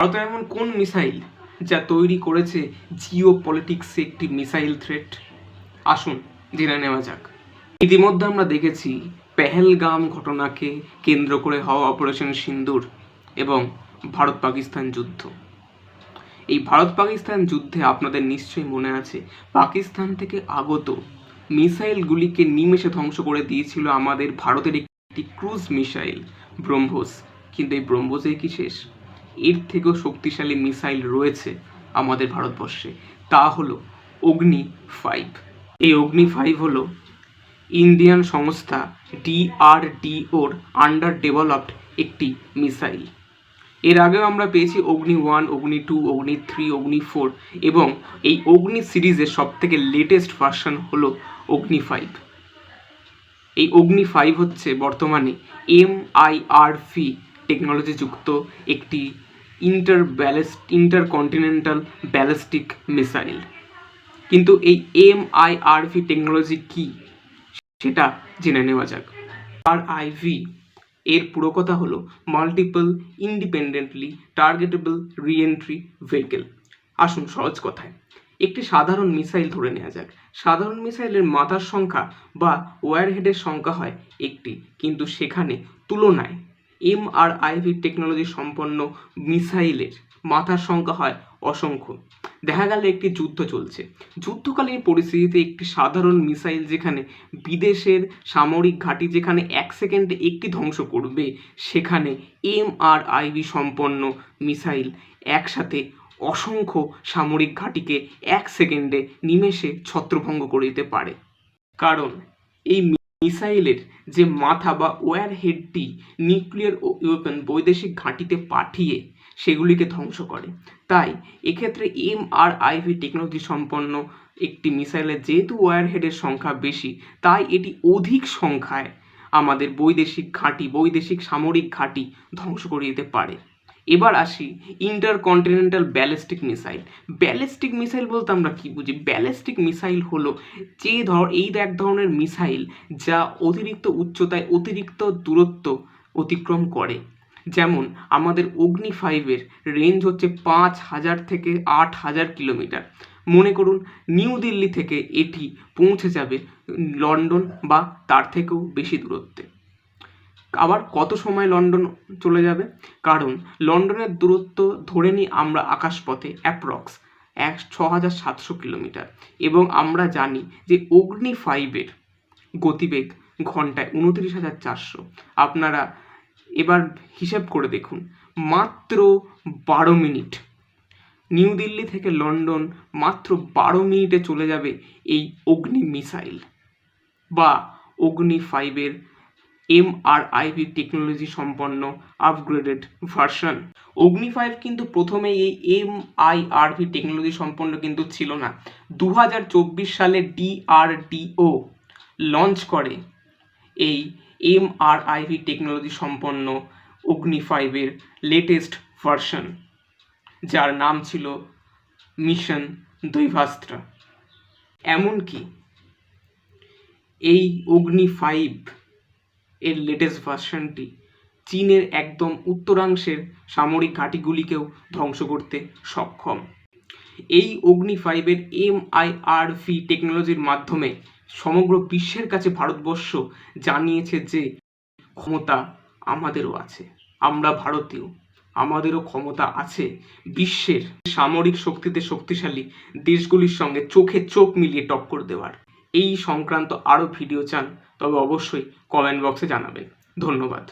ভারত এমন কোন মিসাইল যা তৈরি করেছে জিও পলিটিক্সে একটি মিসাইল থ্রেট? আসুন জেনে নেওয়া যাক। ইতিমধ্যে আমরা দেখেছি পেহেলগাম ঘটনাকে কেন্দ্র করে হওয়া অপারেশন সিন্দুর এবং ভারত পাকিস্তান যুদ্ধ। এই ভারত পাকিস্তান যুদ্ধে আপনাদের নিশ্চয়ই মনে আছে, পাকিস্তান থেকে আগত মিসাইলগুলিকে নিমেষে ধ্বংস করে দিয়েছিল আমাদের ভারতের একটি ক্রুজ মিসাইল ব্রহ্মোস। কিন্তু এই ব্রহ্মোসেই কি শেষ? এর থেকেও শক্তিশালী মিসাইল রয়েছে আমাদের ভারতবর্ষে, তা হলো অগ্নি-5। এই অগ্নি-5 হলো ইন্ডিয়ান সংস্থা DRDOর আন্ডার ডেভেলপড একটি মিসাইল। এর আগেও আমরা পেয়েছি অগ্নি-1, অগ্নি-2, অগ্নি-3, অগ্নি-4 এবং এই অগ্নি সিরিজের সবথেকে লেটেস্ট ভার্সন হলো অগ্নি-5। এই অগ্নি-5 হচ্ছে বর্তমানে MIRV টেকনোলজি যুক্ত একটি ইন্টারকন্টিনেন্টাল ব্যালিস্টিক মিসাইল। কিন্তু এই MIRV টেকনোলজি কি সেটা জেনে নেওয়া যাক। MIRV এর পুরো কথা হলো multiple independently targetable re-entry vehicle. আসুন সহজ কথায় একটি সাধারণ মিসাইল ধরে নেওয়া যাক। সাধারণ মিসাইলের মাথার সংখ্যা বা ওয়ারহেডের সংখ্যা হয় একটি, কিন্তু সেখানে তুলনায় MIRV টেকনোলজি সম্পন্ন মিসাইলের মাথার সংখ্যা হয় অসংখ্য। দেখা গেল একটি যুদ্ধ চলছে, যুদ্ধকালীন পরিস্থিতিতে একটি সাধারণ মিসাইল যেখানে বিদেশের সামরিক ঘাঁটি যেখানে 1 সেকেন্ডে একটি ধ্বংস করবে, সেখানে MIRV সম্পন্ন মিসাইল একসাথে অসংখ্য সামরিক ঘাঁটিকে 1 সেকেন্ডে নিমেষে ছত্রভঙ্গ করে দিতে পারে। কারণ এই মিসাইলের যে মাথা বা ওয়ারহেডটি নিউক্লিয়ার ওয়েপন বৈদেশিক ঘাঁটিতে পাঠিয়ে সেগুলিকে ধ্বংস করে। তাই এক্ষেত্রে MIRV টেকনোলজি সম্পন্ন একটি মিসাইলের যেহেতু ওয়ারহেডের সংখ্যা বেশি, তাই এটি অধিক সংখ্যায় আমাদের বৈদেশিক ঘাঁটি, বৈদেশিক সামরিক ঘাঁটি ধ্বংস করে দিতে পারে। এবার আসি intercontinental ballistic missile. Ballistic missile বলতে আমরা কি বুঝি? ব্যালিস্টিক মিসাইল হলো এই এক ধরনের মিসাইল যা অতিরিক্ত উচ্চতায় অতিরিক্ত দূরত্ব অতিক্রম করে। যেমন আমাদের অগ্নি-5-এর রেঞ্জ হচ্ছে 5000 থেকে 8000 কিলোমিটার। মনে করুন নিউ দিল্লি থেকে এটি পৌঁছে যাবে লন্ডন বা তার থেকেও বেশি দূরত্বে। আবার কত সময় লন্ডন চলে যাবে? কারণ লন্ডনের দূরত্ব ধরে নিই আমরা আকাশপথে অ্যাপ্রক্স 6700 কিলোমিটার, এবং আমরা জানি যে অগ্নি-5-এর গতিবেগ ঘন্টায় 29400। আপনারা এবার হিসাব করে দেখুন, মাত্র 12 মিনিট নিউ দিল্লি থেকে লন্ডন মাত্র 12 মিনিটে চলে যাবে এই অগ্নি মিসাইল বা অগ্নি-5-এর MIRV টেকনোলজি সম্পন্ন আপগ্রেডেড ভার্সন। অগ্নি-5 কিন্তু প্রথমে এই MIRV টেকনোলজি সম্পন্ন কিন্তু ছিল না। 2024 সালে DRDO লঞ্চ করে এই MIRV টেকনোলজি সম্পন্ন অগ্নি-5-এর লেটেস্ট ভার্সন, যার নাম ছিল মিশন দৈভাস্ত্র। এমনকি এই অগ্নি-5 এর লেটেস্ট ভার্সনটি চীনের একদম উত্তরাংশের সামরিক ঘাঁটিগুলিকেও ধ্বংস করতে সক্ষম। এই অগ্নি-5-এর MIRV টেকনোলজির মাধ্যমে সমগ্র বিশ্বের কাছে ভারতবর্ষ জানিয়েছে যে ক্ষমতা আমাদেরও আছে, আমরা ভারতীয়, আমাদেরও ক্ষমতা আছে বিশ্বের সামরিক শক্তিতে শক্তিশালী দেশগুলির সঙ্গে চোখে চোখ মিলিয়ে টক্কর দেওয়ার। এই সংক্রান্ত আরও ভিডিও চান তবে অবশ্যই কমেন্ট বক্সে জানাবেন। ধন্যবাদ।